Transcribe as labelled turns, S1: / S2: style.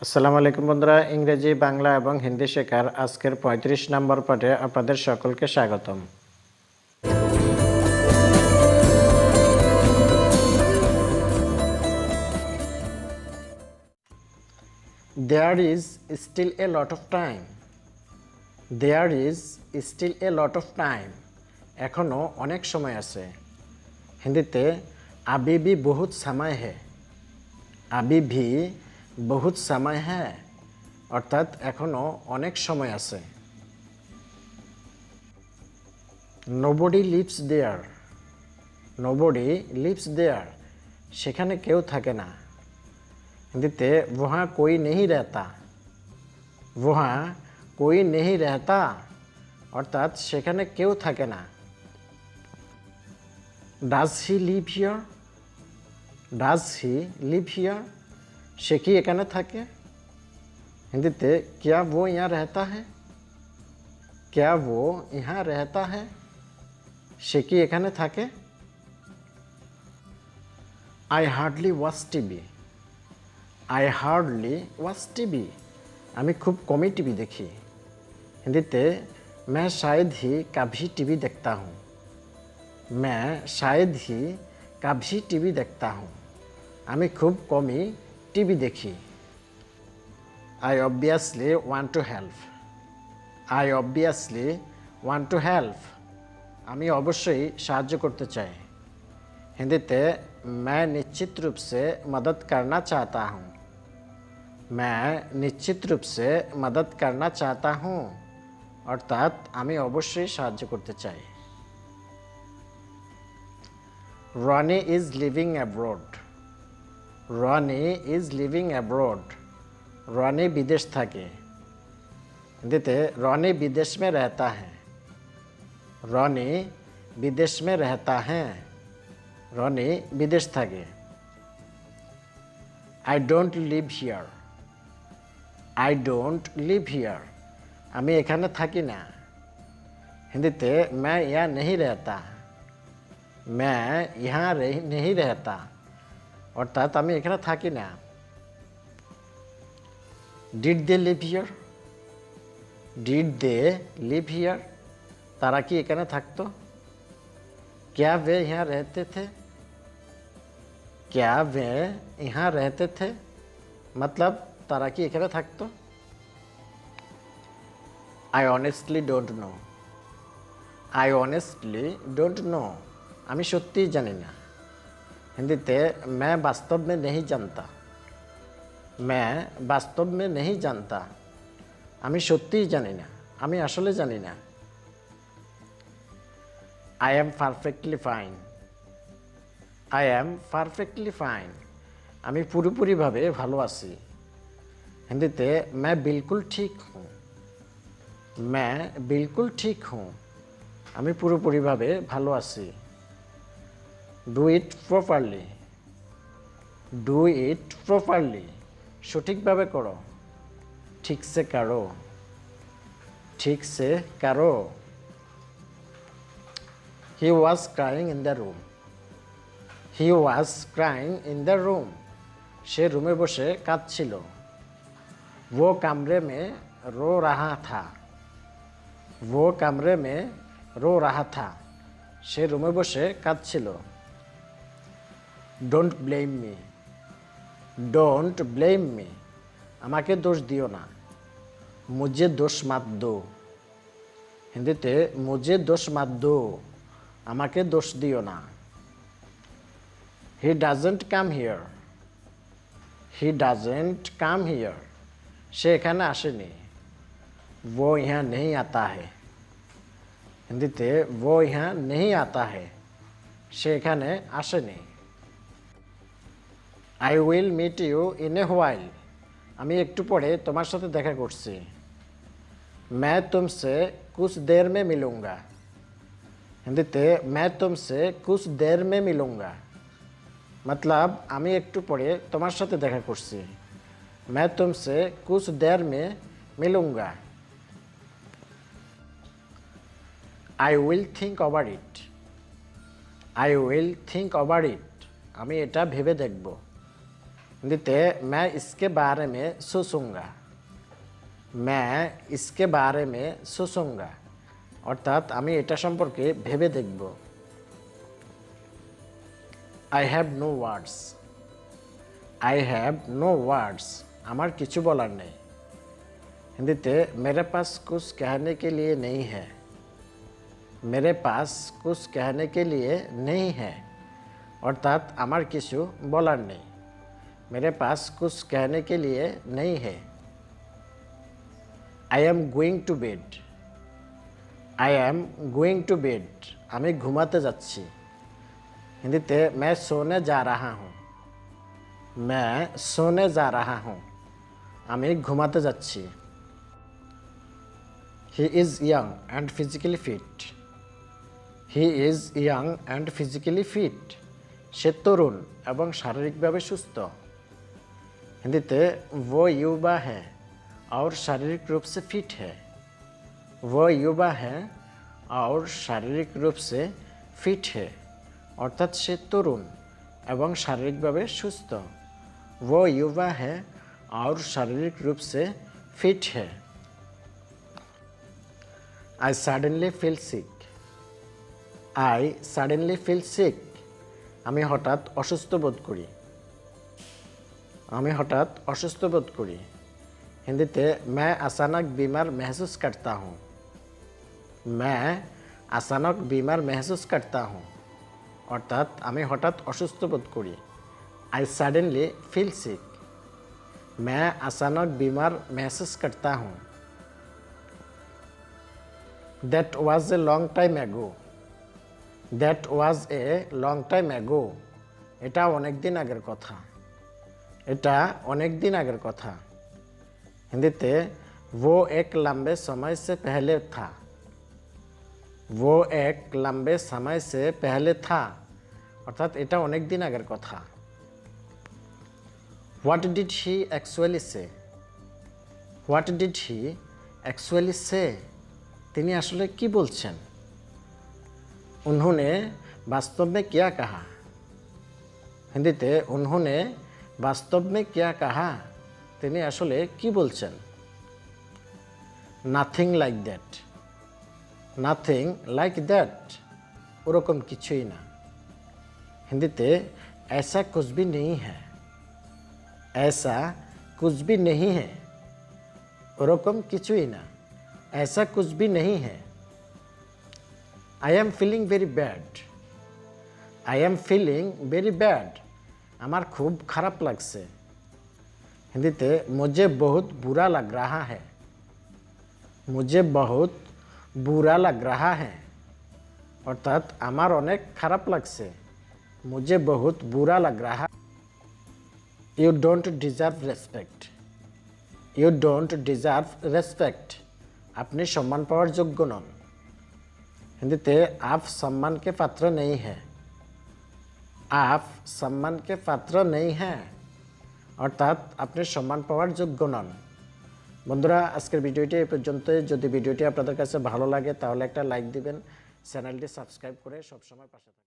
S1: আসসালামু আলাইকুম বন্ধুরা, ইংরেজি, বাংলা এবং হিন্দি শেখার আজকের ৩৫ নম্বর পাঠে আপনাদের সকলকে স্বাগতম। There is still a lot of time. There is still a lot of time. এখনো অনেক সময় আছে। হিন্দিতে अभी भी बहुत समय है। अभी भी बहुत समय है অর্থাৎ এখনো অনেক সময় আছে। Nobody lives there. Nobody lives there. সেখানে কেউ থাকে না। हिंदीते वहाँ कोई नहीं रहता। वहाँ कोई नहीं रहता অর্থাৎ সেখানে কেউ থাকে না। Does he live here? Does he live here? সে কি এখানে থাকে? হিন্দিতে क्या वो यहाँ रहता है? क्या वो यहाँ रहता है? সে কি এখানে থাকে? I hardly watch TV. I hardly watch TV. আমি খুব কমই টিভি দেখি। হিন্দিতে मैं शायद ही कभी टीवी देखता हूँ। मैं शायद ही कभी टीवी देखता हूँ। আমি খুব কমই টিভি দেখি। I obviously want to help. I obviously want to help. আমি অবশ্যই সাহায্য করতে চাই। হিন্দিতে मैं निश्चित रूप से मदद करना चाहता हूँ। मैं निश्चित रूप से मदद करना चाहता हूँ অর্থাৎ আমি অবশ্যই সাহায্য করতে চাই। Roni is living abroad. Roni is living abroad. Roni বিদেশ থাকে। হিন্দিতে রনি বিদেশ में रहता है। রনি বিদেশ में रहता है রনি বিদেশ থাকে। I don't live here. I don't live here. আমি এখানে থাকি না। হিন্দিতে मैं यहाँ नहीं रहता। मैं यहाँ नहीं रहता অর্থাৎ আমি এখানে থাকি না। Did they live here? Did they live here? তারা কি এখানে থাকতো? क्या वे यहाँ रहते थे? क्या वे यहाँ रहते थे मतलब তারা কি এখানে থাকতো? I honestly don't know. I honestly don't know. আমি সত্যিই জানি না। হিন্দিতে मैं वास्तव में नहीं जानता. मैं वास्तव में नहीं जानता. আমি সত্যিই জানি না। আমি আসলে জানি না। I am perfectly fine. I am perfectly fine. আমি পুরোপুরিভাবে ভালো আছি। হিন্দিতে मैं बिल्कुल ठीक हूँ. मैं बिल्कुल ठीक हूँ. আমি পুরোপুরিভাবে ভালো আছি। Do it properly. Do it properly. সঠিকভাবে করো। ঠিক সে করো। ঠিক সে করো। He was crying in the room. He was crying in the room. সে রুমে বসে কাঁদছিল। वो कमरे में रो रहा था. वो कमरे में रो रहा था. সে রুমে বসে কাঁদছিল। Don't blame me. Don't blame me. আমাকে দোষ দিও না। मुझे दोष मत दो. হিন্দিতে मुझे दोष मत दो. আমাকে দোষ দিও না। He doesn't come here. He doesn't come here. সে এখানে আসেনি। वो यहाँ नहीं आता है. হিন্দিতে वो यहाँ नहीं आता है. সে এখানে আসেনি। I will meet you in a while. আমি একটু পরে তোমার সাথে দেখা করছি। मैं तुमसे कुछ देर में मिलूँगा. হিন্দিতে मैं तुमसे कुछ देर में मिलूँगा मतलब আমি একটু পরে তোমার সাথে দেখা করছি। मैं तुमसे कुछ देर में मिलूँगा. I will think over it. I will think over it. আমি এটা ভেবে দেখব। हिंदीते मैं इसके बारे में सोचूंगा। मैं इसके बारे में सोचूंगा অর্থাৎ আমি এটা সম্পর্কে ভেবে দেখব। I have no words. I have no words. আমার কিছু বলার নেই। हिंदीते मेरे पास कुछ कहने के लिए नहीं है। मेरे पास कुछ कहने के लिए नहीं है অর্থাৎ আমার কিছু বলার নেই। मेरे पास कुछ कहने के लिए नहीं है। I am going to bed. I am going to bed. আমি ঘুমাতে যাচ্ছি। हिंदीते मैं सोने जा रहा हूँ। मैं सोने जा रहा हूँ। আমি ঘুমাতে যাচ্ছি। He is young and physically fit. He is young and physically fit. সে তরুণ এবং শারীরিকভাবে সুস্থ। हिंदीते वो युवा है और शारीरिक रूप से फिट है। वो युवा है और शारीरिक रूप से फिट है অর্থাৎ সে তরুণ এবং শারীরিকভাবে সুস্থ। वो युवा है और शारीरिक रूप से फिट है। I suddenly feel sick. I suddenly feel sick. আমি হঠাৎ অসুস্থ বোধ করি। আমি হঠাৎ অসুস্থ বোধ করি। हिंदीते मैं अचानक बीमार महसूस करता हूँ। मैं अचानक बीमार महसूस करता हूँ অর্থাৎ আমি হঠাৎ অসুস্থ বোধ করি। I suddenly feel sick. मैं अचानक बीमार महसूस करता हूँ। That was a long time ago. That was a long time ago. এটা অনেক দিন আগের কথা। এটা অনেক দিন আগের কথা। हिंदीते वो एक लंबे समय से पहले था। वो एक लंबे समय से पहले था অর্থাৎ এটা অনেক দিন আগের কথা। What did he actually say? What did he actually say? তিনি আসলে কি বলছেন? उन्होंने वास्तव में क्या कहा? हिंदीते उन्होंने वास्तव में क्या कहा? তিনি আসলে কি বলছেন? Nothing like that. Nothing like that. ওরকম কিছুই না। हिंदीते ऐसा कुछ भी नहीं है। ऐसा कुछ भी नहीं है ওরকম কিছুই না। ऐसा कुछ भी नहीं है। I am feeling very bad. I am feeling very bad. আমার খুব খারাপ লাগছে। हिंदीते मुझे बहुत बुरा लग रहा है। मुझे बहुत बुरा लग रहा है অর্থাৎ আমার অনেক খারাপ লাগছে। मुझे बहुत बुरा लग रहा। You don't deserve respect. You don't deserve respect. আপনি সম্মান পাওয়ার যোগ্য নন। हिंदीते आप सम्मान के पात्र नहीं हैं। आप सम्मान के पात्र नहीं हैं অর্থাৎ আপনি সম্মান পাওয়ার যোগ্য নন। বন্ধুরা আজকের ভিডিওটি এই পর্যন্তই। যদি ভিডিওটি আপনাদের কাছে ভালো লাগে তাহলে একটা লাইক দিবেন, চ্যানেলটি সাবস্ক্রাইব করে সবসময় পাশে থাকবেন।